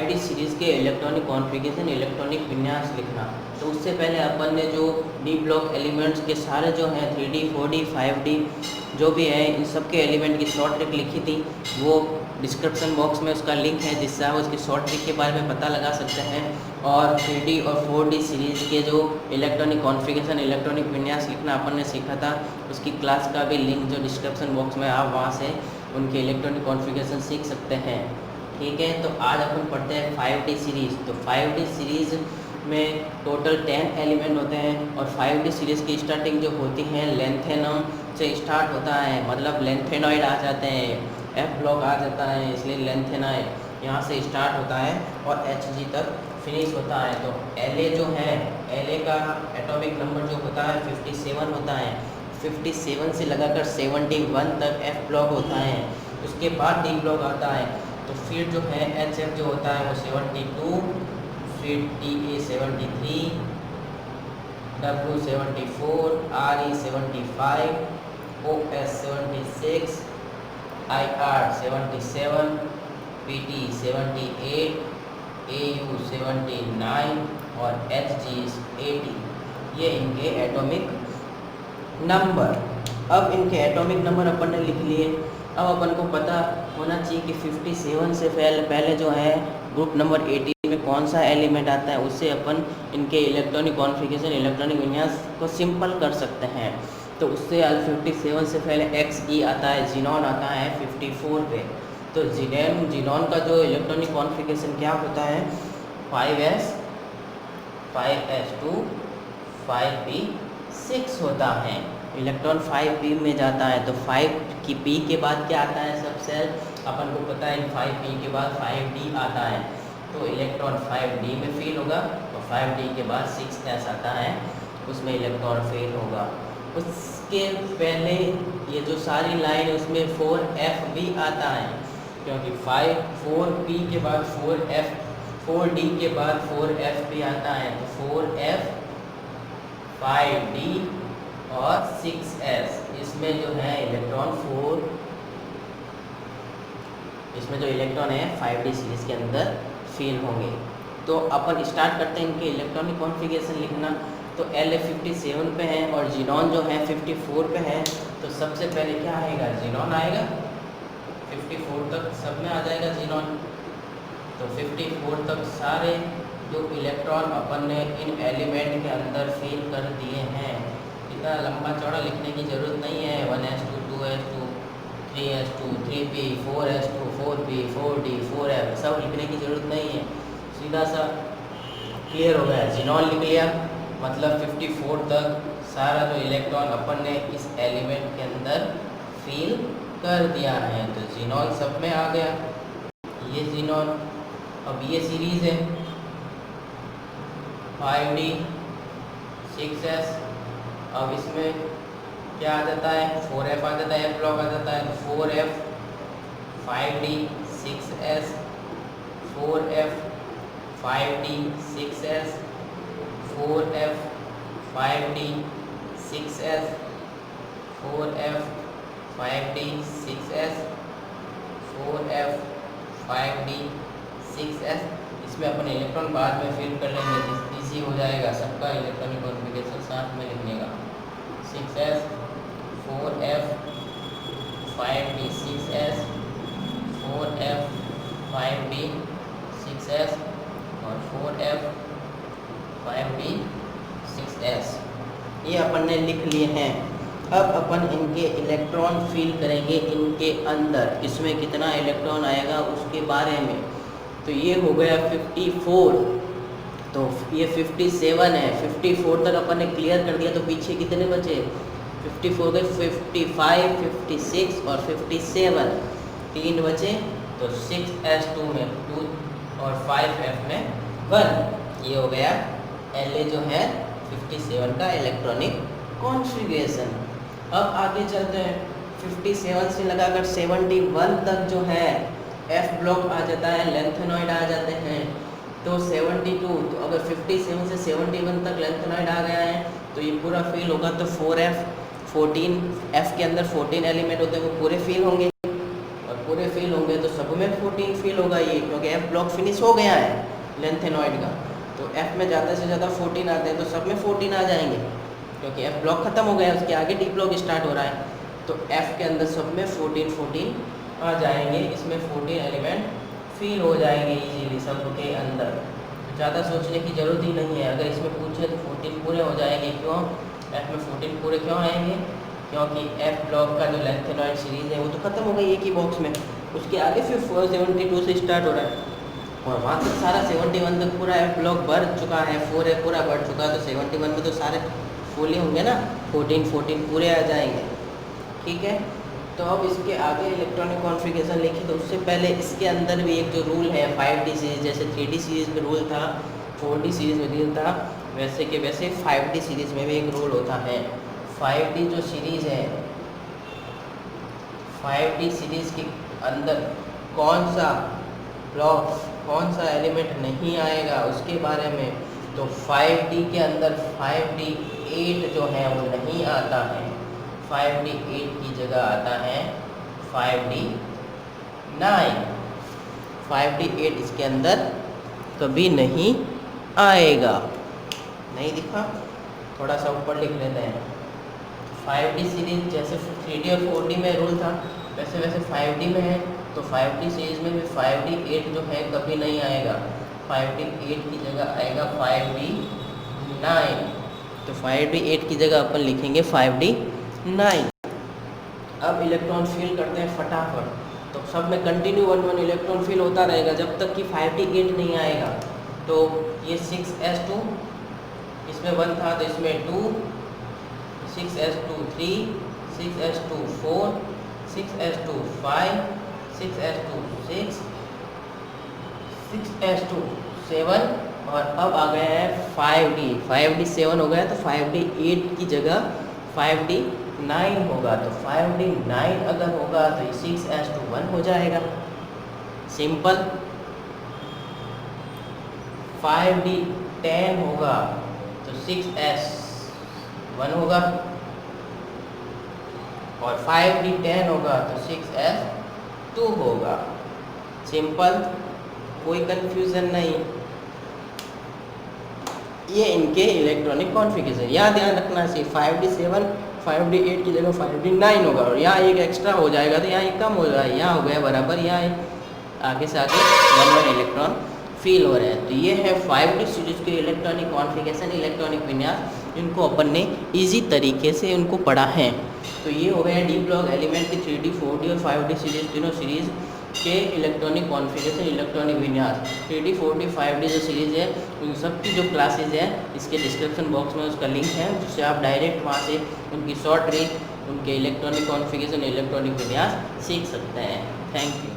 5D series के electronic configuration, electronic विन्यास लिखना। तो उससे पहले अपन ने जो डी ब्लॉक एलिमेंट्स के सारे जो हैं 3D 4D 5D जो भी है इन सब के एलिमेंट की शॉर्ट ट्रिक लिखी थी, वो डिस्क्रिप्शन बॉक्स में उसका लिंक है, जिससे आप उसकी शॉर्ट ट्रिक के बारे में पता लगा सकते हैं। और 3D और 4D सीरीज़ के जो इलेक्ट्रॉनिक कॉन्फ़िगरेशन, इलेक्ट्रॉनिक विन्यास लिखना अपन ने सीखा था, उसकी क्लास का भी लिंक जो डिस्क्रिप्शन बॉक्स में, आप वहाँ से उनके इलेक्ट्रॉनिक कॉन्फ़िगरेशन सीख सकते हैं। ठीक है, तो आज अपन पढ़ते हैं 5D सीरीज़। तो 5D सीरीज़ में टोटल 10 एलिमेंट होते हैं और 5D सीरीज़ की स्टार्टिंग जो होती है लेंथेनम से स्टार्ट होता है, मतलब लेंथेनॉइड आ जाते हैं, एफ ब्लॉक आ जाता है, इसलिए लेंथेनॉइड यहाँ से स्टार्ट होता है और Hg तक फिनिश होता है। तो La जो है, La का एटॉमिक नंबर जो होता है 57 होता है। 57 से लगाकर 71 तक एफ ब्लॉक होता है, उसके बाद डी ब्लॉक आता है। तो फिर जो है HF जो होता है वो 72, फिर TA 73, W 74, RE 75, OS 76, IR 77, PT 78, AU 79 और HG 80। ये इनके एटॉमिक नंबर। अब इनके एटॉमिक नंबर अपन ने लिख लिए। अब अपन को पता होना चाहिए कि 57 से पहले जो है ग्रुप नंबर 80 में कौन सा एलिमेंट आता है, उससे अपन इनके इलेक्ट्रॉनिक कॉन्फ़िगरेशन, इलेक्ट्रॉनिक विन्यास को सिंपल कर सकते हैं। तो उससे 57 से पहले Xe आता है, जीनॉन आता है 54 पे। तो जीनॉन का जो इलेक्ट्रॉनिक कॉन्फ़िगरेशन क्या होता है, 5s 5s2 5p6 होता है। इलेक्ट्रॉन 5p में जाता है। तो 5 की p के बाद क्या आता है सब सेल, अपन को पता है 5p के बाद 5d आता है। तो इलेक्ट्रॉन 5d में फील होगा, तो 5d के बाद 6s आता है, उसमें इलेक्ट्रॉन फेल होगा। उसके पहले ये जो सारी लाइन उसमें 4f भी आता है, क्योंकि 4p के बाद 4d के बाद 4f भी आता है। तो 4f 5d और 6s, इसमें जो है इलेक्ट्रॉन 4, इसमें जो इलेक्ट्रॉन है 5D सीरीज़ के अंदर फील होंगे। तो अपन स्टार्ट करते हैं इनके इलेक्ट्रॉनिक कॉन्फ़िगरेशन लिखना। तो La 57 पे है और जीनॉन जो है 54 पे है। तो सबसे पहले क्या आएगा, जीनॉन आएगा, 54 तक सब में आ जाएगा जीनॉन। तो 54 तक सारे जो इलेक्ट्रॉन अपन ने इन एलिमेंट के अंदर फील कर दिए हैं। इतना लंबा चौड़ा लिखने की ज़रूरत नहीं है, 1s2 2s2 3s2 3p 4s2 4p 4d 4f सब लिखने की ज़रूरत नहीं है, सीधा सा क्लियर हो गया। जीनॉन लिख लिया, मतलब 54 तक सारा जो इलेक्ट्रॉन अपन ने इस एलिमेंट के अंदर फील कर दिया है। तो जीनॉन सब में आ गया, ये जीनॉन। अब ये सीरीज़ है 5d 6s। अब इसमें क्या आ जाता है, 4f आ जाता है, एफ ब्लॉक आ जाता है। तो 4f 5d 6s, 4f 5d 6s, 4f 5d 6s, 4f 5d 6s, 4f 5d 6s। इसमें अपन इलेक्ट्रॉन बाद में फिल कर लेंगे, इजी हो जाएगा सबका इलेक्ट्रॉनिक कॉन्फ़िगरेशन साथ में लिखने का। 6s 4f 5d 6s, 4f 5d 6s और 4f 5d 6s, ये अपन ने लिख लिए हैं। अब अपन इनके इलेक्ट्रॉन फील करेंगे इनके अंदर, इसमें कितना इलेक्ट्रॉन आएगा उसके बारे में। तो ये हो गया 54, तो ये 57 है, 54 तक अपन ने क्लियर कर दिया। तो पीछे कितने बचे, 54 गए, 55 56 और 57, 3 बचे। तो 6s2 में 2 और 5f में 1, ये हो गया La जो है 57 का इलेक्ट्रॉनिक कॉन्फ़िगरेशन। अब आगे चलते हैं, 57 से लगाकर 71 तक जो है एफ ब्लॉक आ जाता है, लेंथेनॉइड आ जाते हैं। तो 72, तो अगर 57 से 71 तक लेंथेनॉइड आ गया है तो ये पूरा फील होगा। तो 4f 14, एफ के अंदर 14 एलिमेंट होते हैं, वो पूरे फील होंगे, और पूरे फील होंगे तो सब में 14 फील होगा ये, क्योंकि एफ ब्लॉक फिनिश हो गया है लेंथेनॉइड का। तो एफ में ज़्यादा से ज़्यादा 14 आते हैं, तो सब में 14 आ जाएंगे, क्योंकि एफ ब्लॉक ख़त्म हो गया है, उसके आगे डी ब्लॉक स्टार्ट हो रहा है। तो एफ के अंदर सब में 14 आ जाएंगे, इसमें 14 एलिमेंट फील हो जाएंगे इजीली सब के अंदर। ज़्यादा सोचने की ज़रूरत ही नहीं है। अगर इसमें पूछे तो 14 पूरे हो जाएंगे। क्यों एफ में 14 पूरे क्यों आएंगे? क्योंकि एफ ब्लॉक का जो लेंथेनॉइड सीरीज़ है वो तो ख़त्म हो गई एक ही बॉक्स में, उसके आगे फिर 472 से स्टार्ट हो रहा है, और वहाँ तक सारा 71 तक पूरा एफ ब्लॉक भर चुका है, 4 है पूरा भर चुका है। तो 71 में तो सारे फुल ही होंगे ना, 14 पूरे आ जाएंगे। ठीक है, तो अब इसके आगे इलेक्ट्रॉनिक कॉन्फ़िगरेशन लिखी, तो उससे पहले इसके अंदर भी एक जो रूल है 5D सीरीज़, जैसे 3D सीरीज़ में रूल था, 4D सीरीज़ में रूल था, वैसे के वैसे 5D सीरीज़ में भी एक रूल होता है। 5D जो सीरीज़ है, 5D सीरीज़ के अंदर कौन सा ब्लॉक, कौन सा एलिमेंट नहीं आएगा उसके बारे में, तो 5D के अंदर 5D8 जो है वो नहीं आता है, 5D8 की जगह आता है 5D9। 5D8 इसके अंदर कभी नहीं आएगा। नहीं दिखा? थोड़ा सा ऊपर लिख लेते हैं। 5D सीरीज़ जैसे 3D और 4D में रूल था, वैसे वैसे 5D में है, तो 5D सीरीज़ में भी 5D8 जो है कभी नहीं आएगा, 5D8 की जगह आएगा 5D9। तो 5D8 की जगह अपन लिखेंगे 5D9। अब इलेक्ट्रॉन फील करते हैं फटाफट। तो सब में कंटिन्यू 1 इलेक्ट्रॉन फील होता रहेगा जब तक कि 5D8 नहीं आएगा। तो ये 6s2, इसमें 1 था तो इसमें 2, 6s2 3, 6s2 4, 6s2 5, 6s2 6, 6s2 7, और अब आ गया है 5D 7 हो गया, तो 5D8 की जगह 5D9 होगा। तो 5D9 अगर होगा तो 6s2 1 हो जाएगा, सिंपल। 5D10 होगा तो 6s1 होगा, और 5D10 होगा तो 6s2 होगा, सिंपल, कोई कंफ्यूजन नहीं। ये इनके इलेक्ट्रॉनिक कॉन्फ़िगरेशन यहाँ ध्यान रखना चाहिए। 5D7 5D8 की जगह 5D9 होगा, और यहाँ एक एक्स्ट्रा हो जाएगा तो यहाँ एक कम हो जाएगा, यहाँ हो गया बराबर, यहाँ आगे से आगे 1 इलेक्ट्रॉन फील हो रहे हैं। तो ये है 5D सीरीज के इलेक्ट्रॉनिक कॉन्फ़िगरेशन, इलेक्ट्रॉनिक विन्यास, इनको अपन ने ईजी तरीके से उनको पढ़ा है। तो ये हो गया डी ब्लॉक एलिमेंट की 3D 4D और 5D सीरीज, तीनों सीरीज़ के इलेक्ट्रॉनिक कॉन्फ़िगरेशन, इलेक्ट्रॉनिक विन्यास। 3D 4D 5D जो सीरीज़ है उन सब की जो क्लासेज है इसके डिस्क्रिप्शन बॉक्स में उसका लिंक है, जिससे आप डायरेक्ट वहाँ से उनकी शॉर्ट ट्रिक, उनके इलेक्ट्रॉनिक कॉन्फ़िगरेशन, इलेक्ट्रॉनिक विन्यास सीख सकते हैं। Thank you.